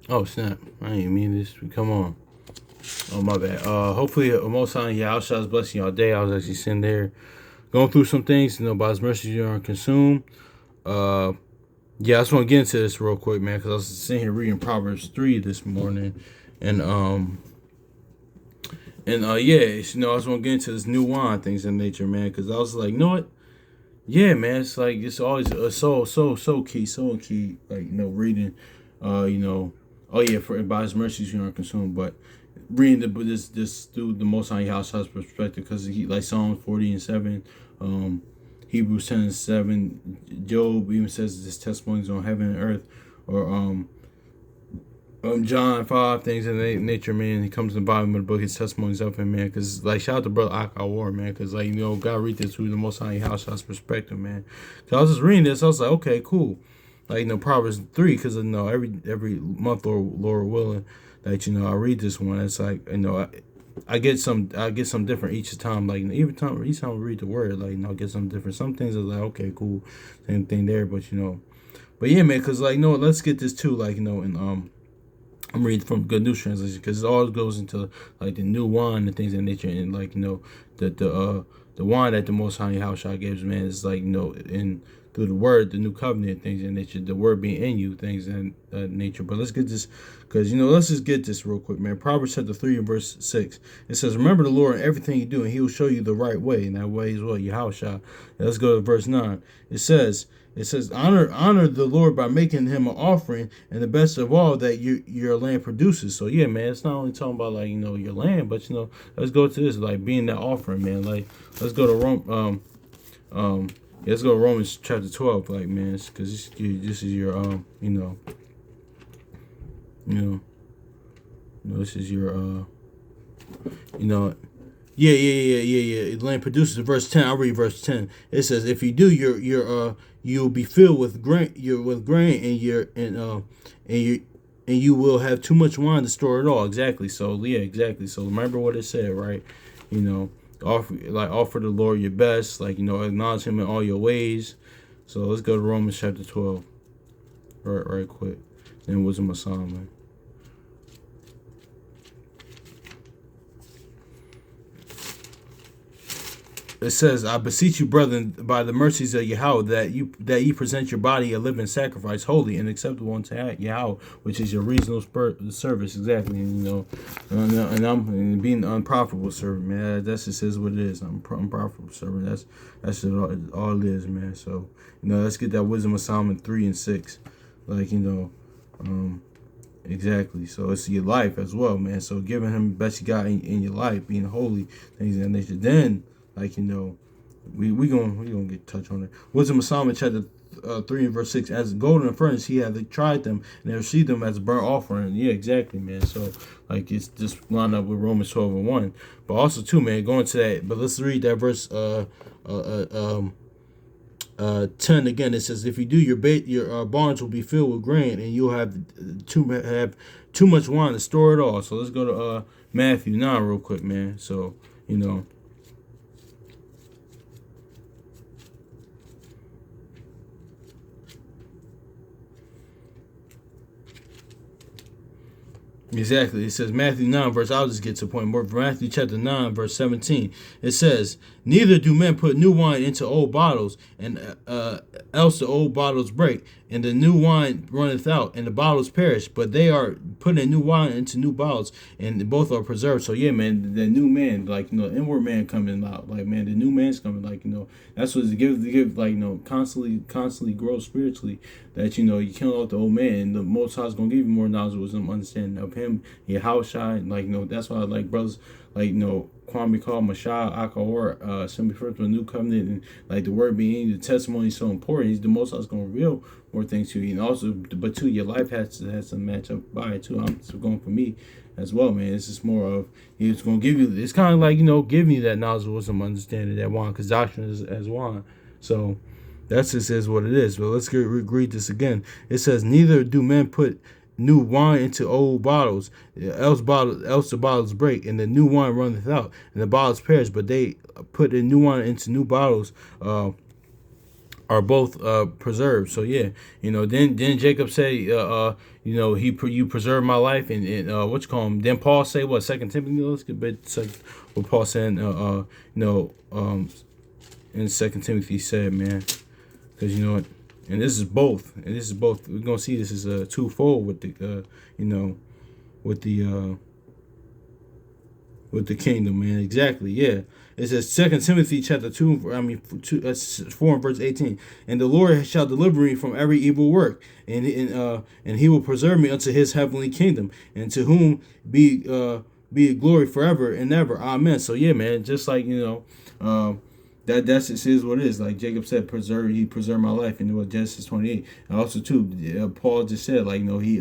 Oh snap! I didn't mean this. Come on. Oh my bad. Hopefully, most time, yeah, Shaw's blessing y'all day. I was actually sitting there going through some things. By His mercy you aren't consumed. Uh, yeah, I just want to get into this real quick, man, because I was sitting here reading Proverbs 3 this morning, and yeah, I just want to get into this new wine things in nature, man, because I was like, you know what? Yeah, man, it's like it's always so key, so key. Like reading, oh yeah, for by His mercies you aren't consumed, but reading this through the Most High Yahshua's perspective, because he like Psalms 40:7, Hebrews 10:7, Job even says this testimonies on heaven and earth, or John 5 things in nature, man. He comes in the bottom of the book, his testimonies of him, man. Because like shout out to brother Akawar, man. Because God read this through the Most High Yahshua's perspective, man. Because I was just reading this, I was like, okay, cool. Like Proverbs 3, because every month, Lord willing, that I read this one. It's like I get some different each time. Like each time I read the word, like I get something different. Some things are like okay, cool, same thing there, but but yeah, man. Because let's get this too. And I'm reading from Good News Translation because it all goes into like the new wine and things of that nature, and the wine that the Most High Yahushua gives, man, is like in through the word, the new covenant things in nature, the word being in you, things in nature. But let's get this because let's just get this real quick, man. Proverbs chapter 3 and verse 6. It says, "Remember the Lord in everything you do, and He will show you the right way." And that way is what Yahushua. Let's go to verse 9. It says. Honor the Lord by making him an offering, and the best of all that your land produces. So yeah, man, it's not only talking about your land, but let's go to this like being that offering, man. Like let's go to let's go to Romans chapter 12, like man, because this is your you know this is your you know yeah. Land produces. Verse 10. I'll read verse 10. It says, "If you do, you'll be filled with grain, and you will have too much wine to store it all." Exactly. So yeah, exactly. So remember what it said, right? You know, offer the Lord your best. Acknowledge Him in all your ways. So let's go to Romans chapter 12, right quick. Then wisdom of Solomon. It says, "I beseech you, brethren, by the mercies of Yahweh, that you present your body a living sacrifice, holy and acceptable unto Yahweh, which is your reasonable service." Exactly, and I'm being an unprofitable servant, man. That's just is what it is. I'm unprofitable servant. That's just all it is, man. So let's get that wisdom of Solomon 3 and 6, exactly. So it's your life as well, man. So giving Him the best you got in your life, being holy, things of that nature. Then we gonna get touch on it. Wisdom of Solomon chapter 3 and verse 6. As gold in the furnace, he hath tried them and they received them as a burnt offering. Yeah, exactly, man. So it's just line up with Romans 12:1. But also too, man, going to that. But let's read that verse 10 again. It says, "If you do, your barns will be filled with grain, and you'll have too much wine to store it all." So let's go to Matthew 9 real quick, man. So you know. Exactly. It says Matthew 9 verse, I'll just get to the point. More Matthew chapter 9 verse 17. It says, "Neither do men put new wine into old bottles, and else the old bottles break, and the new wine runneth out, and the bottles perish. But they are putting new wine into new bottles, and both are preserved." So yeah, man, the new man, inward man coming out. Like man, the new man's coming. That's what it give constantly grow spiritually. That you kill out the old man, and the Most High is gonna give you more knowledge, wisdom, understanding of Him, your house shine. That's why I like brothers Kwame call Mashah Akawar, simply first with a new covenant, and the word being the testimony is so important. He's the Most High is gonna reveal more things to you, and also, but too, your life has to match up by it too. I'm going for me as well, man. It's just more of He's gonna give you. It's kind of giving you that knowledge, wisdom, understanding that wine, because doctrine is as wine. So. That's just is what it is. But let's read this again. It says, "Neither do men put new wine into old bottles, else the bottles break, and the new wine runneth out, and the bottles perish. But they put in new wine into new bottles, are both preserved. So yeah, then Jacob say, you preserve my life, and what you call him? Then Paul say what? Second Timothy. Let's get back to what Paul said. In Second Timothy said, man, because you know what, and this is both, We're gonna see this is a twofold with the with the with the kingdom, man. Exactly, yeah. It says Second Timothy chapter 4 and verse 18. And the Lord shall deliver me from every evil work, and he will preserve me unto his heavenly kingdom, and to whom be glory forever and ever. Amen. So yeah, man, just like that's it is what it is. Like Jacob said, he preserved my life in Genesis 28. And also too, Paul just said, like, he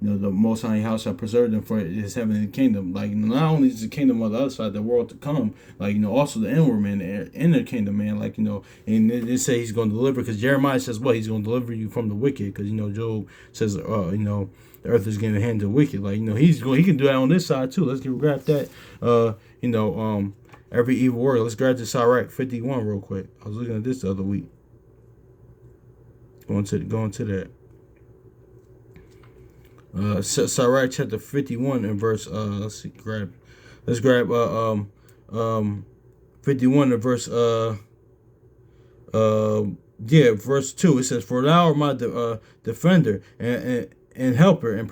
the Most High house shall preserve them for his heavenly kingdom. Like, not only is the kingdom on the other side, the world to come, like, also the inward man, the inner kingdom, man. Like, and they say he's going to deliver, because Jeremiah says what? He's going to deliver you from the wicked, because, Job says, the earth is getting handed to the wicked. Like, he can do that on this side too. Let's grab that, every evil word. Let's grab this Sirach 51 real quick. I was looking at this the other week. Going to that. Sirach chapter 51 and verse let's grab 51 and verse verse 2. It says, for thou art my defender and helper, and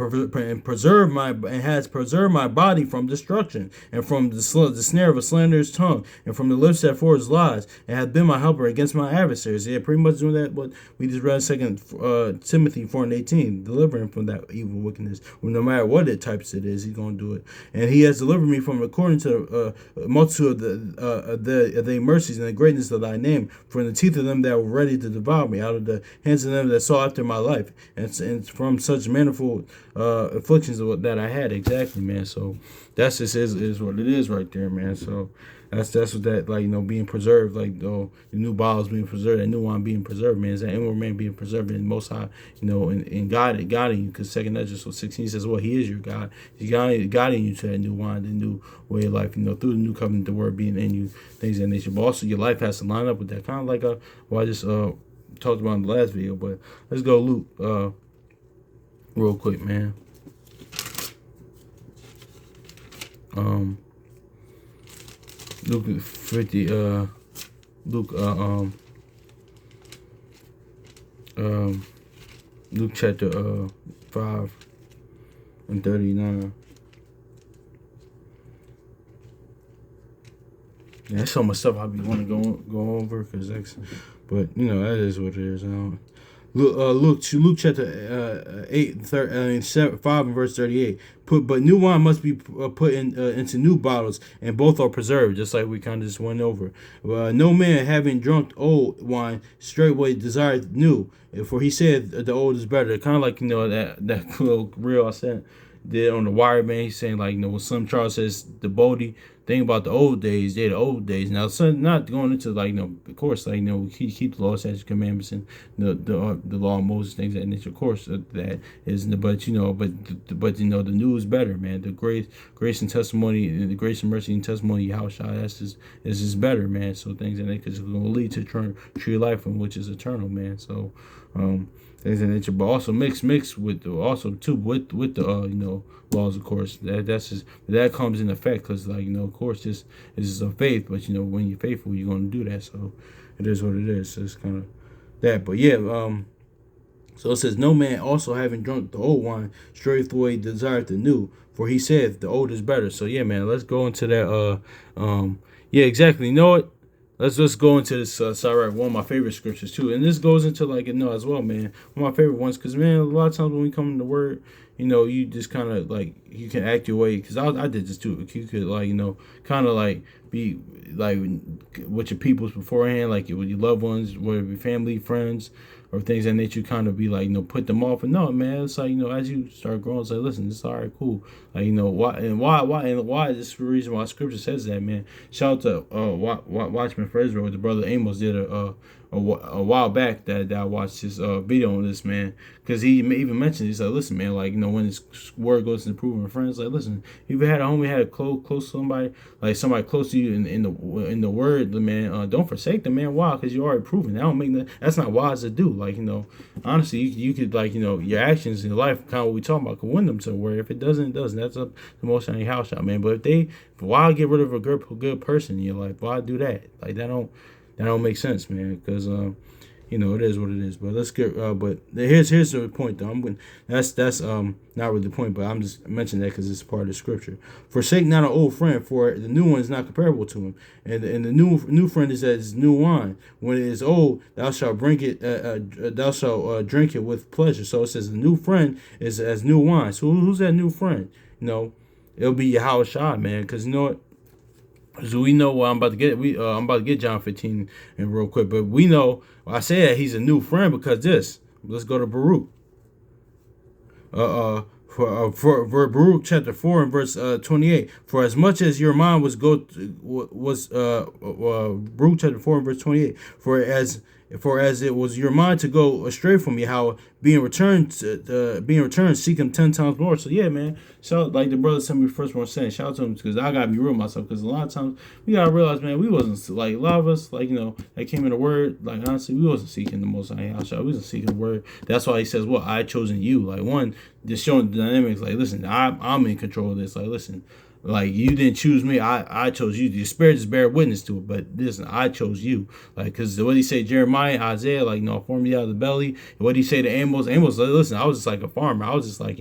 has preserved my body from destruction, and from the snare of a slanderous tongue, and from the lips that forge lies, and hath been my helper against my adversaries. Yeah, pretty much doing that what we just read in 2 Timothy 4 and 18, delivering from that evil wickedness. Well, no matter what types it is, he's gonna do it. And he has delivered me from according to a multitude of the mercies and the greatness of thy name, from the teeth of them that were ready to devour me, out of the hands of them that sought after my life, and from such manifold afflictions that I had. Exactly, man. So that's just is what it is right there, man. So that's what that, like, being preserved, like, the new bottles being preserved, that new wine being preserved, man, is that inward man being preserved in Most High, and guiding you, because 2 Ezra 16 says, well, he is your God. He's guiding you to that new wine, the new way of life, through the new covenant, the word being in you, things of that nature. But also your life has to line up with that, kind of like what I just talked about in the last video. But let's go Luke real quick, man. Luke 50. Luke chapter 5 and 39. Yeah, that's so much stuff I be want to go over, but that is what it is. Luke chapter 5 and verse 38. But new wine must be put into new bottles, and both are preserved, just like we kind of just went over. No man, having drunk old wine, straightway desired new, for he said the old is better. Kind of like that little reel I sent did on the wire, man. He's saying, like, when some Charles says the Bodie thing about the old days, the old days. Now, so not going into, like, of course, like, we keep the law, statutes, commandments, and the law of Moses, things that nature. Of course, that is, but the new is better, man. The grace and testimony, the grace and mercy and testimony, Yahushua, is better, man. So things that because it's going to lead to tree of life, which is eternal, man. So things of nature, but also mix with with the laws, of course. That comes in effect, because, like, of course, this is a faith, but when you're faithful, you're going to do that. So it is what it is. So it's kind of that, but yeah. So it says, no man also having drunk the old wine straightway desired the new, for he said the old is better. So yeah, man, let's go into that. Yeah, exactly. You know what? Let's go into this Sirach, one of my favorite scriptures too, and this goes into, like, as well, man. One of my favorite ones, because, man, a lot of times when we come in the word, you just kind of, like, you can act your way, because I did this too. You could, like, kind of, like, be like with your peoples beforehand, like with your loved ones, whether your family, friends, or things that nature, kind of be like, put them off. And no, man, it's like, as you start growing, it's like, listen, it's all right, cool. Like, why this is the reason why scripture says that, man. Shout out to Watchman for Israel, the brother Amos did a while back that I watched his video on this, man, because he even mentioned, he said, listen, man, like, when his word goes to improving friends, like, listen, if you had a homie, had a close somebody, like somebody close to you in the word, man, don't forsake them, man. Why? Because you already proven. That's not wise to do. Like, honestly, you could, like, your actions in your life, kind of what we talking about, could win them to where if it doesn't, it doesn't. That's up the most on your house shot, man. But why get rid of a good person in your life? Why do that? Like, that don't make sense, man. Because it is what it is. But let's get. But here's the point, though. That's not really the point, but I'm just mentioning that because it's part of the scripture. Forsake not an old friend, for the new one is not comparable to him, and the new friend is as new wine. When it is old, thou shalt drink it. Thou shalt drink it with pleasure. So it says the new friend is as new wine. So who's that new friend? It'll be Yahweh Shai, man. Because you know what? So we know what I'm about to get. I'm about to get John 15 in real quick, but we know. I say that he's a new friend because this. Let's go to Baruch. For Baruch chapter 4 and verse 28. For as much as your mind was Baruch chapter 4 and verse 28. For as it was your mind to go astray from me, how being returned, seek him 10 times more. So yeah, man. Shout, like the brother sent me first one saying, shout out to him, because I gotta be real myself. Because a lot of times we gotta realize, man, we wasn't, like, a lot of us, like, that came in the word. Like, honestly, we wasn't seeking the Most High. We wasn't seeking the word. That's why he says, "Well, I chosen you." Like, one, just showing the dynamics. Like, listen, I'm in control of this. Like, listen. Like, you didn't choose me, I chose you. The spirit just bear witness to it, but listen, I chose you. Like, because what he say, Jeremiah, Isaiah, like, I formed you out of the belly. And what he say to Amos, like, listen, I was just like a farmer. I was just like,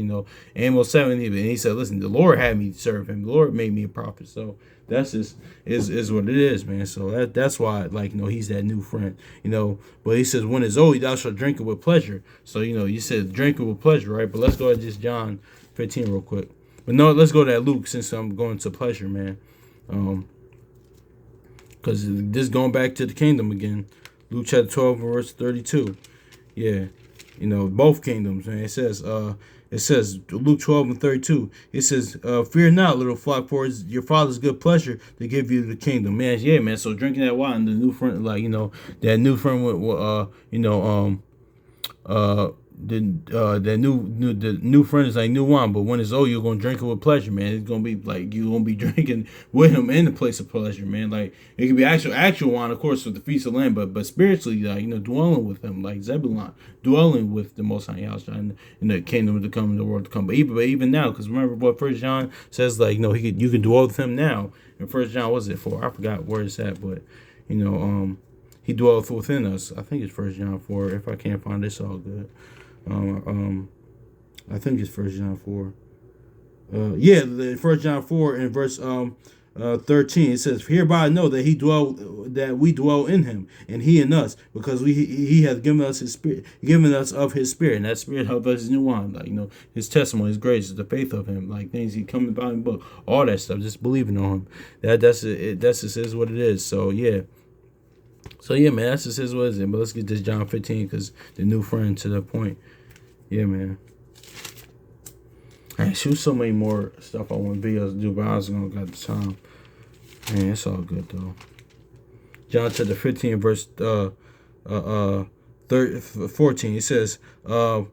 Amos 7, and he said, listen, the Lord had me serve him. The Lord made me a prophet. So that's just is what it is, man. So that's why, like, he's that new friend, But he says, when it's old, thou shalt drink it with pleasure. So, you said drink it with pleasure, right? But let's go to just John 15 real quick. But no, let's go to that Luke, since I'm going to pleasure, man. Because this going back to the kingdom again. Luke chapter 12, verse 32. Yeah. Both kingdoms, man. It says Luke 12 and 32. It says, fear not, little flock, for it's your Father's good pleasure to give you the kingdom. Man, yeah, man. So drinking that wine, the new friend, like, that new friend the new friend is like new wine, but when it's old, you're gonna drink it with pleasure, man. It's gonna be like you're gonna be drinking with him in the place of pleasure, man. Like, it can be actual wine, of course, for the feast of Lamb, but spiritually, like, dwelling with him, like Zebulon, dwelling with the Most High Yahweh in the kingdom to come, in the world to come. But even now, because remember what First John says, like, you can dwell with him now. And First John, what's it for? I forgot where it's at, but he dwelleth within us. I think it's First John 4. If I can't find it, it's all good. I think it's First John 4. The First John 4 in verse 13. It says, "Hereby I know that we dwell in him, and he in us, because he hath given us his spirit, given us of his spirit, and that spirit helps us new wine, like, his testimony, his grace, the faith of him, like things he come about in the book, all that stuff, just believing on him. That's just is what it is. So yeah." So yeah, man, that's just is what it is. But let's get this John 15, because the new friend to the point. Yeah, man. I shoot so many more stuff I want videos to do, but I was gonna got the time. Man, it's all good though. John chapter 15, verse 14. It says, I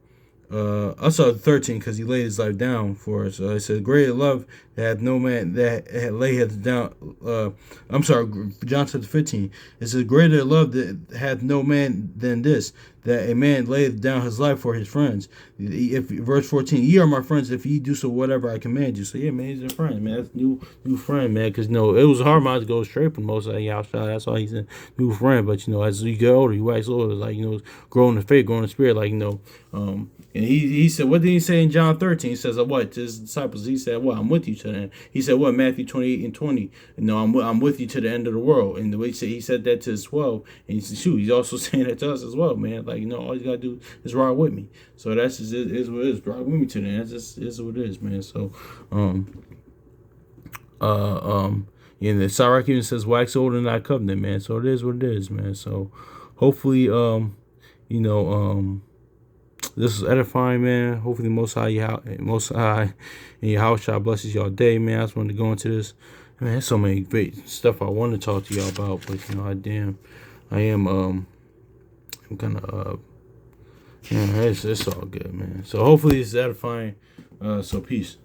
saw 13, because he laid his life down for us. It says, greater love hath no man that had laid his down. I'm sorry, John chapter 15. It says, greater love that hath no man than this, that a man laid down his life for his friends. If verse 14, ye are my friends if ye do so whatever I command you. So yeah, man, he's a friend, man. That's new friend, man. Because it was hard mind to go straight from most of the outside. That's why he's a new friend. But as you get older, you wax older, like grow in the faith, grow in the spirit, like And he said, what did he say in John 13? He says, what to his disciples? He said, what, I'm with you to the end. He said, what, Matthew 28 and 20? I'm with you to the end of the world. And the way he said that to his 12. And he said, shoot, he's also saying that to us as well, man. Like, all you got to do is ride with me. So that's just is what it is. Ride with me to the end. That's just is what it is, man. So, the Sirach even says, wax older than thy covenant, man. So it is what it is, man. So hopefully, this is edifying, man. Hopefully, Most High in your house, y'all blesses y'all day, man. I just wanted to go into this. Man, there's so many great stuff I want to talk to y'all about, but I am I'm kind of yeah, it's all good, man. So hopefully it's edifying. So peace.